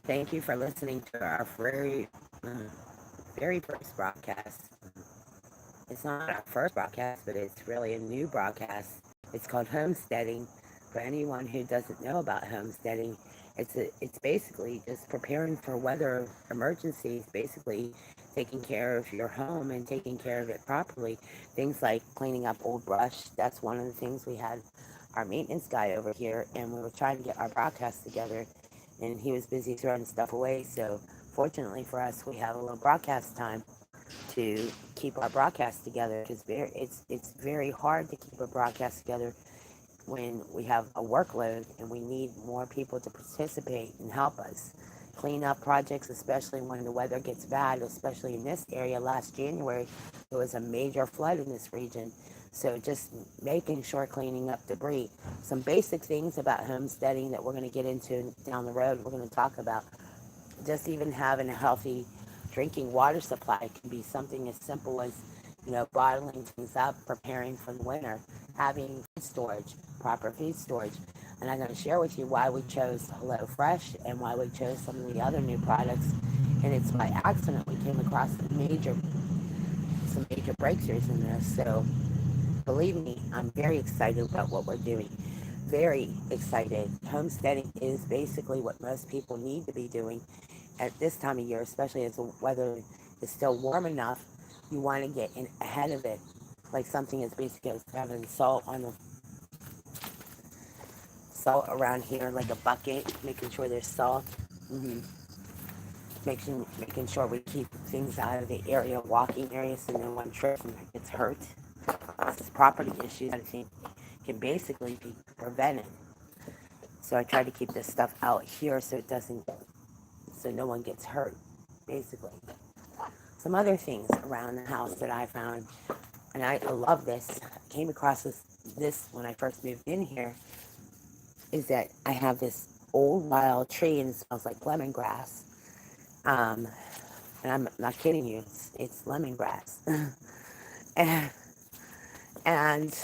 Thank you for listening to our very first broadcast. It's not our first broadcast, but it's really a new broadcast. It's called Homesteading. For anyone who doesn't know about homesteading, it's basically just preparing for weather emergencies, basically taking care of your home and taking care of it properly. Things like cleaning up old brush. That's one of the things we had our maintenance guy over here, and we were trying to get our broadcast together, and he was busy throwing stuff away. So fortunately for us, we have a little broadcast time to keep our broadcast together, because it's very hard to keep a broadcast together when we have a workload and we need more people to participate and help us clean up projects, especially when the weather gets bad. Especially in this area, last January there was a major flood in this region. So just making sure, cleaning up debris, some basic things about homesteading that we're going to get into down the road. We're going to talk about just even having a healthy drinking water supply. Can be something as simple as, bottling things up, preparing for the winter, having food storage, proper food storage. And I'm going to share with you why we chose Hello Fresh and why we chose some of the other new products. And it's by accident we came across some major breakthroughs in this. So believe me, I'm very excited about what we're doing. Very excited. Homesteading is basically what most people need to be doing at this time of year, especially as the weather is still warm enough. You want to get in ahead of it, like something as basic as having salt around here, like a bucket, making sure there's salt. hmm making sure we keep things out of the area, walking areas, so no one trips and gets hurt. This is property issues that I think can basically be prevented. So I try to keep this stuff out here so no one gets hurt, basically. Some other things around the house that I found, and I love this. I came across this when I first moved in here, is that I have this old wild tree and it smells like lemongrass. Um, and I'm not kidding you, it's lemongrass. and, and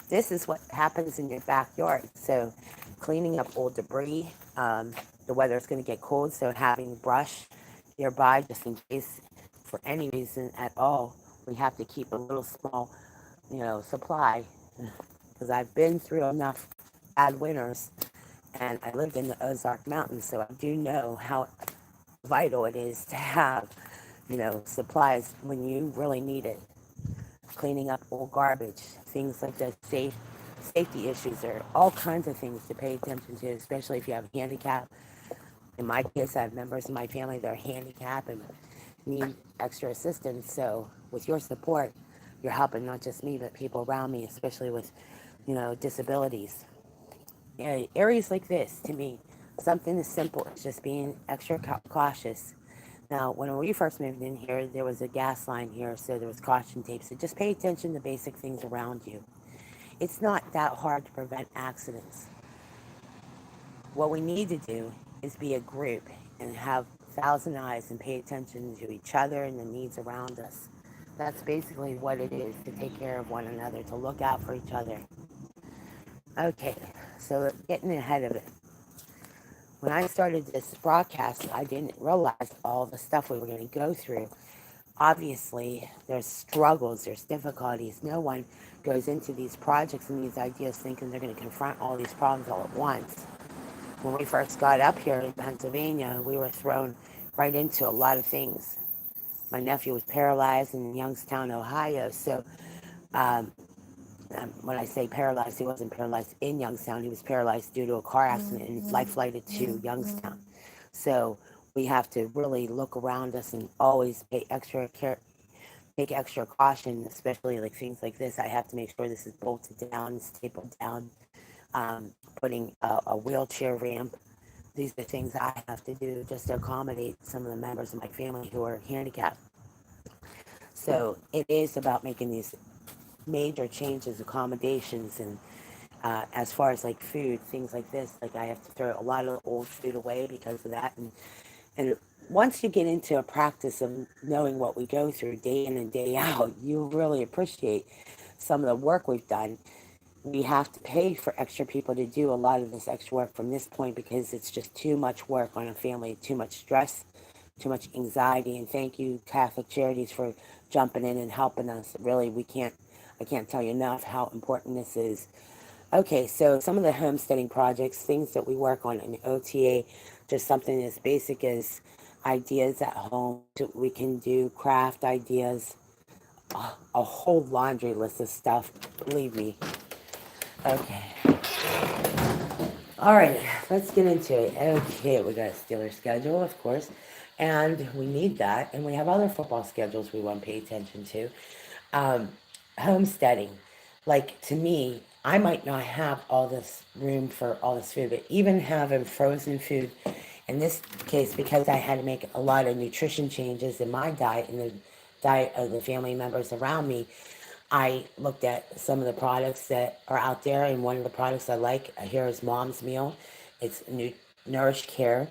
this is what happens in your backyard. So cleaning up old debris, the weather is going to get cold, so having brush nearby just in case for any reason at all, we have to keep a little small, supply, because I've been through enough bad winters, and I lived in the Ozark Mountains, so I do know how vital it is to have, supplies when you really need it. Cleaning up old garbage, things like that, safety issues. There are all kinds of things to pay attention to, especially if you have a handicap. In my case, I have members of my family that are handicapped and need extra assistance. So with your support, you're helping not just me, but people around me, especially with, disabilities. Areas like this, to me, something as simple as just being extra cautious. Now, when we first moved in here, there was a gas line here, so there was caution tape. So just pay attention to basic things around you. It's not that hard to prevent accidents. What we need to do is be a group and have 1,000 eyes and pay attention to each other and the needs around us. That's basically what it is, to take care of one another, to look out for each other. Okay, so getting ahead of it. When I started this broadcast, I didn't realize all the stuff we were going to go through. Obviously, there's struggles, there's difficulties. No one goes into these projects and these ideas thinking they're going to confront all these problems all at once. When we first got up here in Pennsylvania, we were thrown right into a lot of things. My nephew was paralyzed in Youngstown, Ohio. So um, when I say paralyzed, he wasn't paralyzed in Youngstown. He was paralyzed due to a car accident and life flighted to Youngstown. So we have to really look around us and always pay extra care, take extra caution, especially like things like this. I have to make sure this is bolted down, stapled down, putting a wheelchair ramp. These are things I have to do just to accommodate some of the members of my family who are handicapped. So it is about making these major changes, accommodations, and as far as like food, things like this, like I have to throw a lot of old food away because of that. And once you get into a practice of knowing what we go through day in and day out, you really appreciate some of the work we've done. we have to pay for extra people to do a lot of this extra work from this point because it's just too much work on a family, too much stress, too much anxiety. And thank you, Catholic Charities, for jumping in and helping us. Really, I can't tell you enough how important this is. Okay, so some of the homesteading projects, things that we work on in OTA, just something as basic as ideas at home. We can do craft ideas, a whole laundry list of stuff. Believe me. Okay. All right, let's get into it. Okay, we got a Steelers schedule, of course, and we need that. And we have other football schedules we want to pay attention to. Um, Homesteading. Like, to me, I might not have all this room for all this food, but even having frozen food, in this case, because I had to make a lot of nutrition changes in my diet and the diet of the family members around me, I looked at some of the products that are out there, and one of the products I like here is Mom's Meal. It's Nourished Care,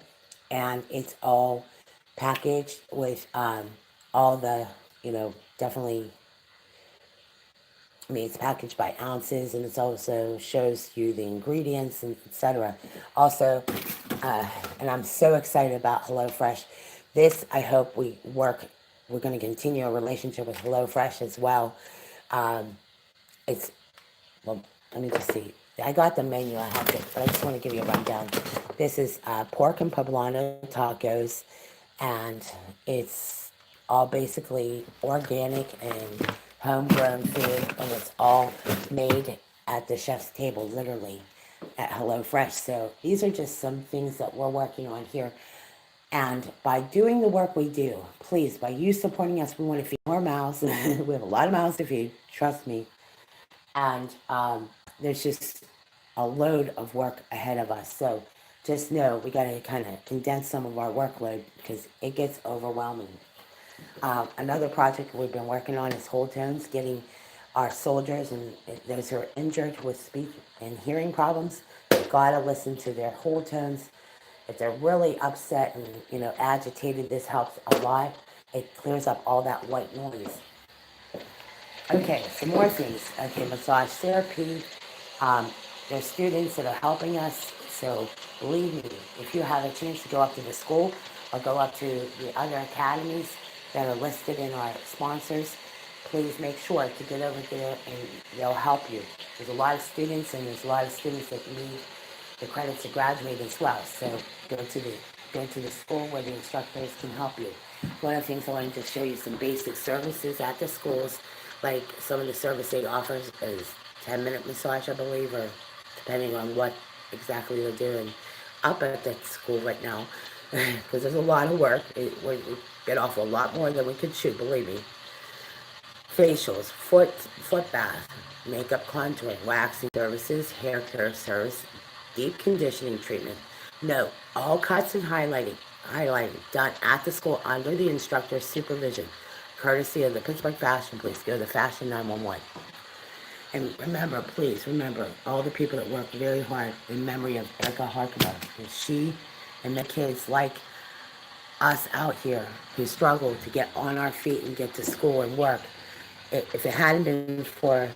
and it's all packaged with all the, definitely, I mean, it's packaged by ounces, and it's also shows you the ingredients and etc. Also, and I'm so excited about HelloFresh. This, I hope we're going to continue a relationship with HelloFresh as well. Um, it's, well, let me just see. I got the menu, I have it, but I just want to give you a rundown. This is pork and poblano tacos, and it's all basically organic and homegrown food, and it's all made at the chef's table, literally, at HelloFresh. So these are just some things that we're working on here. And by doing the work we do, please, by you supporting us, we want to feed more mouths. We have a lot of mouths to feed, trust me. And there's just a load of work ahead of us. So just know we got to kind of condense some of our workload because it gets overwhelming. Another project we've been working on is Whole Tones, getting our soldiers and those who are injured with speech and hearing problems. They've got to listen to their whole tones. If they're really upset and agitated, this helps a lot. It clears up all that white noise. Okay, some more things. Okay, massage therapy. Um, there's students that are helping us. So believe me, if you have a chance to go up to the school or go up to the other academies that are listed in our sponsors, please make sure to get over there and they'll help you. There's a lot of students and there's a lot of students that need the credits to graduate as well. So go to the school where the instructors can help you. One of the things I wanted to show you some basic services at the schools, like some of the service they offer is 10-minute massage, I believe, or depending on what exactly they're doing up at that school right now, because there's a lot of work. We get off a lot more than we could chew, believe me. Facials, foot bath, makeup contouring, waxing services, hair care service, deep conditioning treatment. No, all cuts and highlighting done at the school under the instructor's supervision, courtesy of the Pittsburgh Fashion Police. Go to Fashion 911. And remember, please remember all the people that work very hard in memory of Erica Harkema. And she and the kids like us out here who struggle to get on our feet and get to school and work. If it hadn't been for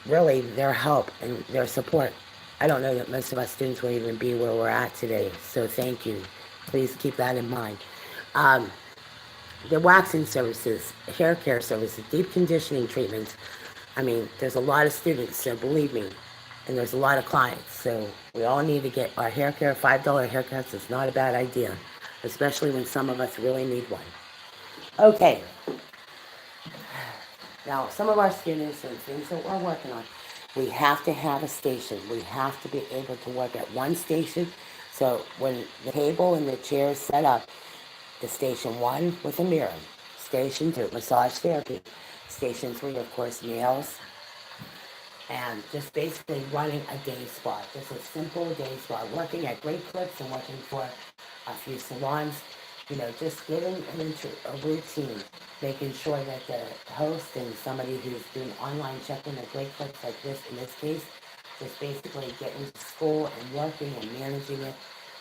really their help and their support, I don't know that most of us students will even be where we're at today. So thank you. Please keep that in mind. Um, the waxing services, hair care services, deep conditioning treatments. I mean, there's a lot of students, so believe me, and there's a lot of clients. So we all need to get our hair care. $5 haircuts is not a bad idea, especially when some of us really need one. Okay. Now, some of our students and things that we're working on, we have to have a station. We have to be able to work at one station. So when the table and the chair is set up, the station 1 with a mirror, station 2, massage therapy, station 3, of course, nails, and just basically running a day spa. Just a simple day spa. Working at Great Clips and working for a few salons. Just getting into a routine, making sure that the host and somebody who's doing online check-in at Great Clips like this, in this case, just basically getting to school and working and managing it.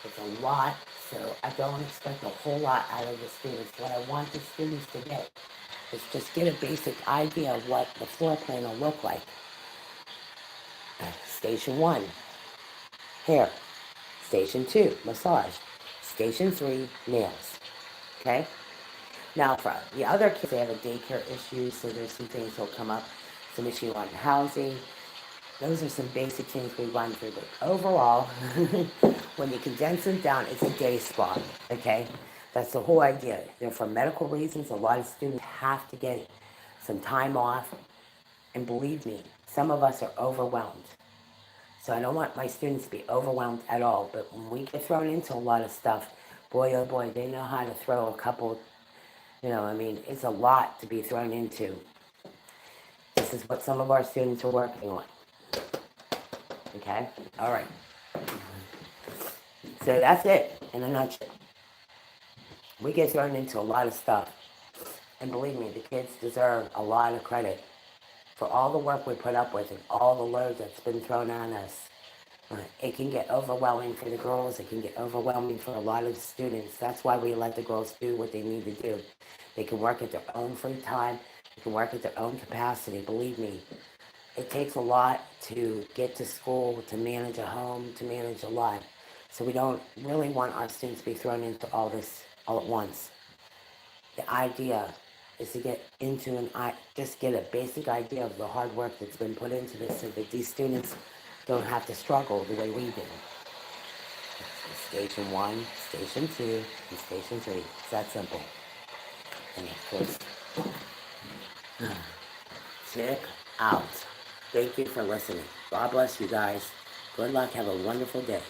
It's a lot, so I don't expect a whole lot out of the students. What I want the students to get is just get a basic idea of what the floor plan will look like. Station 1, hair. Station 2, massage. Station 3, nails. Okay? Now, for the other kids, they have a daycare issue, so there's some things that'll come up, some issue on housing. Those are some basic things we run through. But overall, when you condense them down, it's a day spa. Okay? That's the whole idea. You know, for medical reasons, a lot of students have to get some time off. And believe me, some of us are overwhelmed. So I don't want my students to be overwhelmed at all. But when we get thrown into a lot of stuff, boy, oh boy, they know how to throw a couple, I mean, it's a lot to be thrown into. This is what some of our students are working on. Okay? All right. So that's it in a nutshell. We get thrown into a lot of stuff. And believe me, the kids deserve a lot of credit for all the work we put up with and all the load that's been thrown on us. It can get overwhelming for the girls. It can get overwhelming for a lot of the students. That's why we let the girls do what they need to do. They can work at their own free time. They can work at their own capacity. Believe me, it takes a lot to get to school, to manage a home, to manage a life. So we don't really want our students to be thrown into all this all at once. The idea is to get into just get a basic idea of the hard work that's been put into this so that these students don't have to struggle the way we did. Station 1, Station 2, and Station 3. It's that simple. And of course, check out. Thank you for listening. God bless you guys. Good luck. Have a wonderful day.